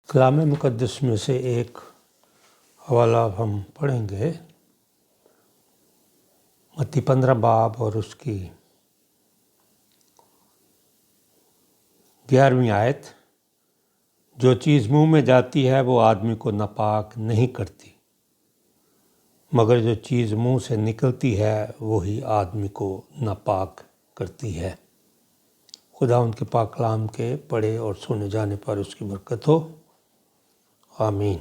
کلام مقدس میں سے ایک حوالہ ہم پڑھیں گے، متی 15 باب اور اس کی 11ویں آیت۔ جو چیز منہ میں جاتی ہے وہ آدمی کو ناپاک نہیں کرتی، مگر جو چیز منہ سے نکلتی ہے وہی آدمی کو ناپاک کرتی ہے۔ خدا ان کے پاک کلام کے پڑھے اور سنے جانے پر اس کی برکت ہو، آمین۔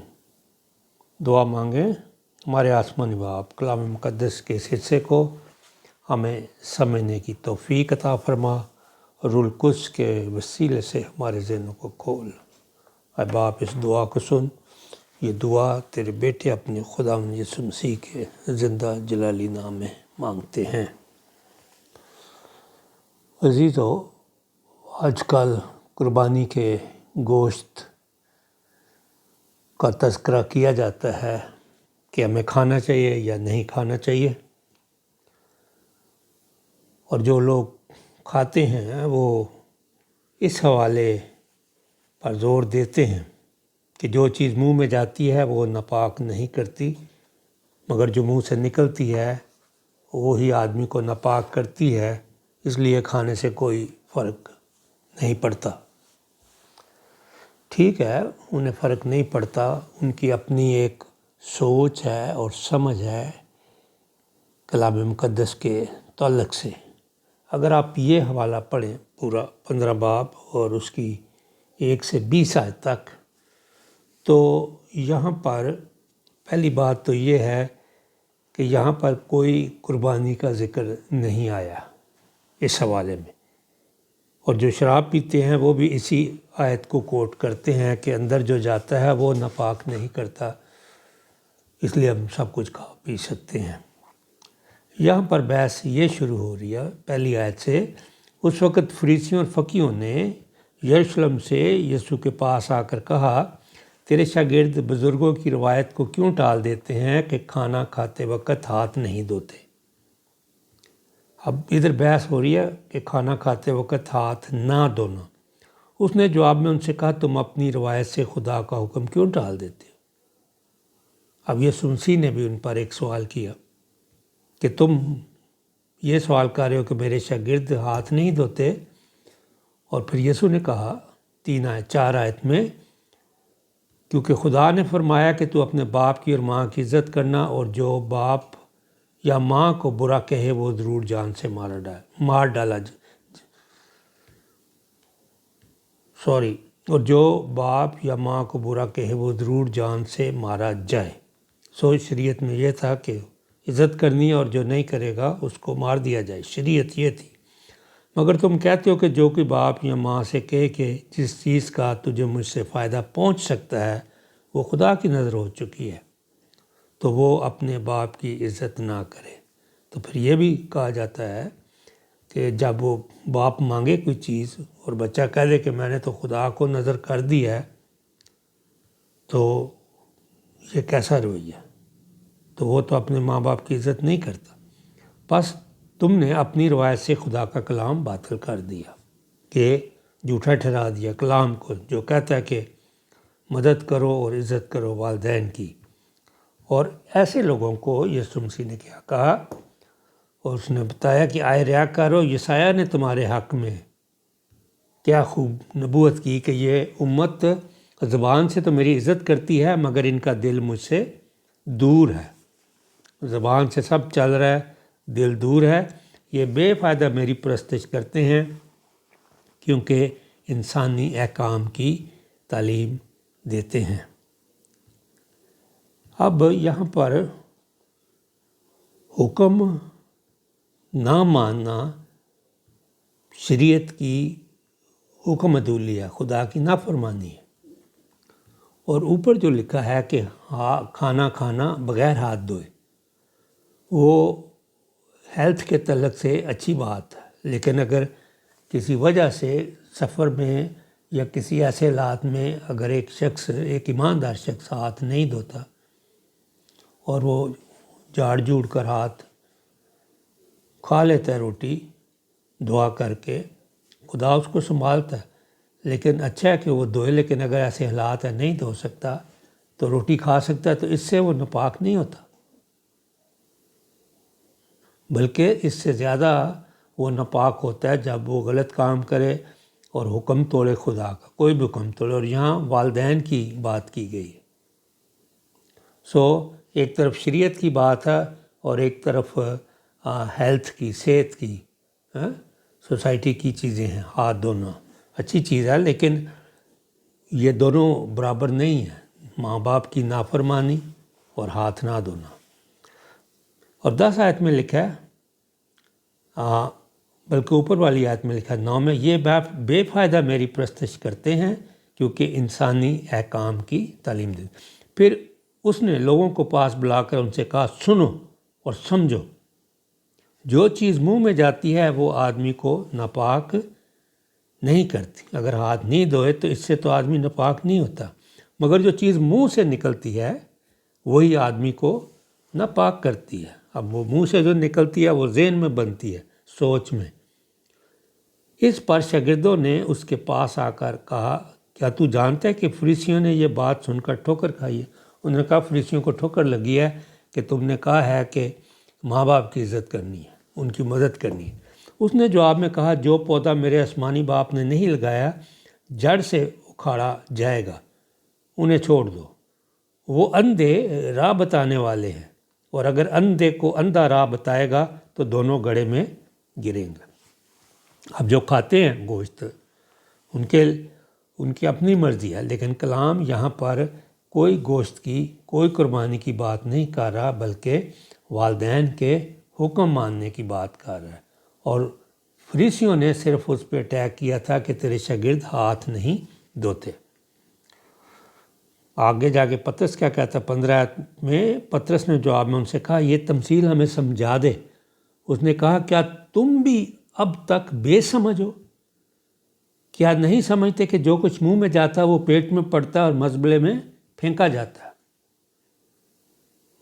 دعا مانگیں۔ ہمارے آسمانی باپ، کلام مقدس کے اس حصے کو ہمیں سمجھنے کی توفیق عطا فرما، روح القدس کے وسیلے سے ہمارے ذہنوں کو کھول۔ اے باپ، اس دعا کو سن۔ یہ دعا تیرے بیٹے اپنے خدا یسوع مسیح کے زندہ جلالی نام میں مانگتے ہیں۔ عزیزو، آج کل قربانی کے گوشت کا تذکرہ کیا جاتا ہے کہ ہمیں کھانا چاہیے یا نہیں کھانا چاہیے، اور جو لوگ کھاتے ہیں وہ اس حوالے پر زور دیتے ہیں کہ جو چیز منہ میں جاتی ہے وہ ناپاک نہیں کرتی، مگر جو منہ سے نکلتی ہے وہی آدمی کو ناپاک کرتی ہے، اس لیے کھانے سے کوئی فرق نہیں پڑتا۔ ٹھیک ہے، انہیں فرق نہیں پڑتا، ان کی اپنی ایک سوچ ہے اور سمجھ ہے کلام مقدس کے تعلق سے۔ اگر آپ یہ حوالہ پڑھیں پورا 15 باب اور اس کی 1 سے 20 آیت تک، تو یہاں پر پہلی بات تو یہ ہے کہ یہاں پر کوئی قربانی کا ذکر نہیں آیا اس حوالے میں، اور جو شراب پیتے ہیں وہ بھی اسی آیت کو کوٹ کرتے ہیں کہ اندر جو جاتا ہے وہ ناپاک نہیں کرتا، اس لیے ہم سب کچھ کھا پی سکتے ہیں۔ یہاں پر بحث یہ شروع ہو رہی ہے پہلی آیت سے۔ اس وقت فریسیوں اور فقیہوں نے یروشلم سے یسوع کے پاس آ کر کہا، تیرے شاگرد بزرگوں کی روایت کو کیوں ٹال دیتے ہیں کہ کھانا کھاتے وقت ہاتھ نہیں دھوتے؟ اب ادھر بحث ہو رہی ہے کہ کھانا کھاتے وقت ہاتھ نہ دھونا۔ اس نے جواب میں ان سے کہا، تم اپنی روایت سے خدا کا حکم کیوں ٹال دیتے ہو؟ اب یسوع مسیح نے بھی ان پر ایک سوال کیا کہ تم یہ سوال کر رہے ہو کہ میرے شاگرد ہاتھ نہیں دھوتے، اور پھر یسوع نے کہا 4 آیت میں، کیونکہ خدا نے فرمایا کہ تو اپنے باپ کی اور ماں کی عزت کرنا، اور جو باپ یا ماں کو برا کہے وہ ضرور جان سے مار ڈالا اور جو باپ یا ماں کو برا کہے وہ ضرور جان سے مارا جائے۔ شریعت میں یہ تھا کہ عزت کرنی، اور جو نہیں کرے گا اس کو مار دیا جائے، شریعت یہ تھی۔ مگر تم کہتے ہو کہ جو کوئی باپ یا ماں سے کہے کہ جس چیز کا تجھے مجھ سے فائدہ پہنچ سکتا ہے وہ خدا کی نظر ہو چکی ہے، تو وہ اپنے باپ کی عزت نہ کرے۔ تو پھر یہ بھی کہا جاتا ہے کہ جب وہ باپ مانگے کوئی چیز اور بچہ کہہ دے کہ میں نے تو خدا کو نظر کر دی ہے، تو یہ کیسا رویہ؟ تو وہ تو اپنے ماں باپ کی عزت نہیں کرتا۔ بس تم نے اپنی روایت سے خدا کا کلام باطل کر دیا، کہ جھوٹا ٹھہرا دیا کلام کو جو کہتا ہے کہ مدد کرو اور عزت کرو والدین کی۔ اور ایسے لوگوں کو یسوع مسیح نے کیا کہا، اور اس نے بتایا کہ آئے ریاکارو، یسایہ نے تمہارے حق میں کیا خوب نبوت کی کہ یہ امت زبان سے تو میری عزت کرتی ہے مگر ان کا دل مجھ سے دور ہے۔ زبان سے سب چل رہا ہے، دل دور ہے، یہ بے فائدہ میری پرستش کرتے ہیں کیونکہ انسانی احکام کی تعلیم دیتے ہیں۔ اب یہاں پر حکم نہ ماننا شریعت کی حکم عدولی ہے، خدا کی نافرمانی ہے۔ اور اوپر جو لکھا ہے کہ کھانا کھانا بغیر ہاتھ دھوئے، وہ ہیلتھ کے تعلق سے اچھی بات ہے، لیکن اگر کسی وجہ سے سفر میں یا کسی ایسے حالات میں اگر ایک ایماندار شخص ہاتھ نہیں دھوتا اور وہ جھاڑ جھوڑ کر ہاتھ کھا لیتا ہے روٹی دعا کر کے، خدا اس کو سنبھالتا ہے، لیکن اچھا ہے کہ وہ دھوئے، لیکن اگر ایسے حالات ہیں نہیں دھو سکتا تو روٹی کھا سکتا ہے، تو اس سے وہ ناپاک نہیں ہوتا، بلکہ اس سے زیادہ وہ ناپاک ہوتا ہے جب وہ غلط کام کرے اور حکم توڑے خدا کا، کوئی بھی حکم توڑے، اور یہاں والدین کی بات کی گئی ہے۔ ایک طرف شریعت کی بات ہے اور ایک طرف ہیلتھ کی، صحت کی، سوسائٹی کی چیزیں ہیں۔ ہاتھ دھونا اچھی چیز ہے، لیکن یہ دونوں برابر نہیں ہیں، ماں باپ کی نافرمانی اور ہاتھ نہ دھونا۔ اور 10 آیت میں لکھا ہے، بلکہ اوپر والی آیت میں لکھا ہے 9 میں، یہ بے فائدہ میری پرستش کرتے ہیں کیونکہ انسانی احکام کی تعلیم دے۔ پھر اس نے لوگوں کو پاس بلا کر ان سے کہا، سنو اور سمجھو، جو چیز منہ میں جاتی ہے وہ آدمی کو ناپاک نہیں کرتی۔ اگر ہاتھ نہیں دھوئے تو اس سے تو آدمی ناپاک نہیں ہوتا، مگر جو چیز منہ سے نکلتی ہے وہی آدمی کو ناپاک کرتی ہے۔ اب وہ منہ سے جو نکلتی ہے وہ ذہن میں بنتی ہے، سوچ میں۔ اس پر شاگردوں نے اس کے پاس آ کر کہا، کیا تو جانتا ہے کہ فریسیوں نے یہ بات سن کر ٹھوکر کھائی ہے؟ انہوں نے کہا فریسیوں کو ٹھوکر لگی ہے کہ تم نے کہا ہے کہ ماں باپ کی عزت کرنی ہے، ان کی مدد کرنی ہے۔ اس نے جواب میں کہا، جو پودا میرے آسمانی باپ نے نہیں لگایا جڑ سے اکھاڑا جائے گا، انہیں چھوڑ دو۔ وہ اندھے راہ بتانے والے ہیں، اور اگر اندھے کو اندھا راہ بتائے گا تو دونوں گڑھے میں گریں گے۔ اب جو کھاتے ہیں گوشت، ان کی اپنی مرضی ہے، لیکن کلام یہاں پر کوئی گوشت کی، کوئی قربانی کی بات نہیں کر رہا، بلکہ والدین کے حکم ماننے کی بات کر رہا ہے۔ اور فریسیوں نے صرف اس پہ اٹیک کیا تھا کہ تیرے شاگرد ہاتھ نہیں دھوتے۔ آگے جا کے پطرس کیا کہتا ہے 15 آیت میں، پطرس نے جواب میں ان سے کہا، یہ تمثیل ہمیں سمجھا دے۔ اس نے کہا، کیا تم بھی اب تک بے سمجھ ہو؟ کیا نہیں سمجھتے کہ جو کچھ منہ میں جاتا ہے وہ پیٹ میں پڑتا ہے اور مزبلے میں پھینکا جاتا ہے؟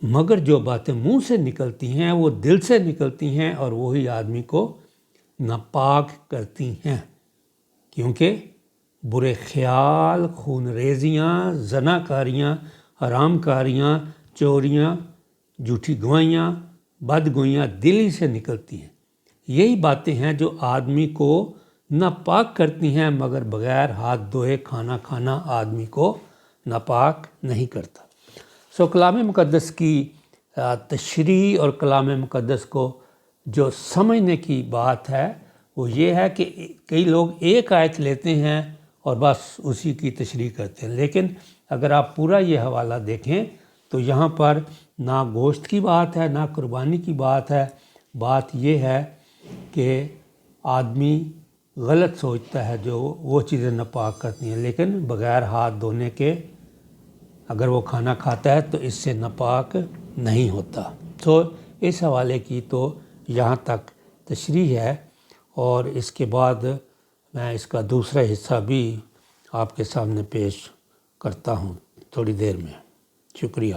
مگر جو باتیں منہ سے نکلتی ہیں وہ دل سے نکلتی ہیں، اور وہی آدمی کو ناپاک کرتی ہیں، کیونکہ برے خیال، خون ریزیاں، زنا کاریاں، حرام کاریاں، چوریاں، جھوٹی گوائیاں، بدگوئیاں دل ہی سے نکلتی ہیں۔ یہی باتیں ہیں جو آدمی کو ناپاک کرتی ہیں، مگر بغیر ہاتھ دھوئے کھانا آدمی کو ناپاک نہیں کرتا۔ کلام مقدس کی تشریح اور کلام مقدس کو جو سمجھنے کی بات ہے وہ یہ ہے کہ کئی لوگ ایک آیت لیتے ہیں اور بس اسی کی تشریح کرتے ہیں، لیکن اگر آپ پورا یہ حوالہ دیکھیں تو یہاں پر نہ گوشت کی بات ہے، نہ قربانی کی بات ہے۔ بات یہ ہے کہ آدمی غلط سوچتا ہے جو وہ چیزیں ناپاک کرتی ہیں، لیکن بغیر ہاتھ دھونے کے اگر وہ کھانا کھاتا ہے تو اس سے ناپاک نہیں ہوتا۔ اس حوالے کی تو یہاں تک تشریح ہے، اور اس کے بعد میں اس کا دوسرا حصہ بھی آپ کے سامنے پیش کرتا ہوں تھوڑی دیر میں۔ شکریہ۔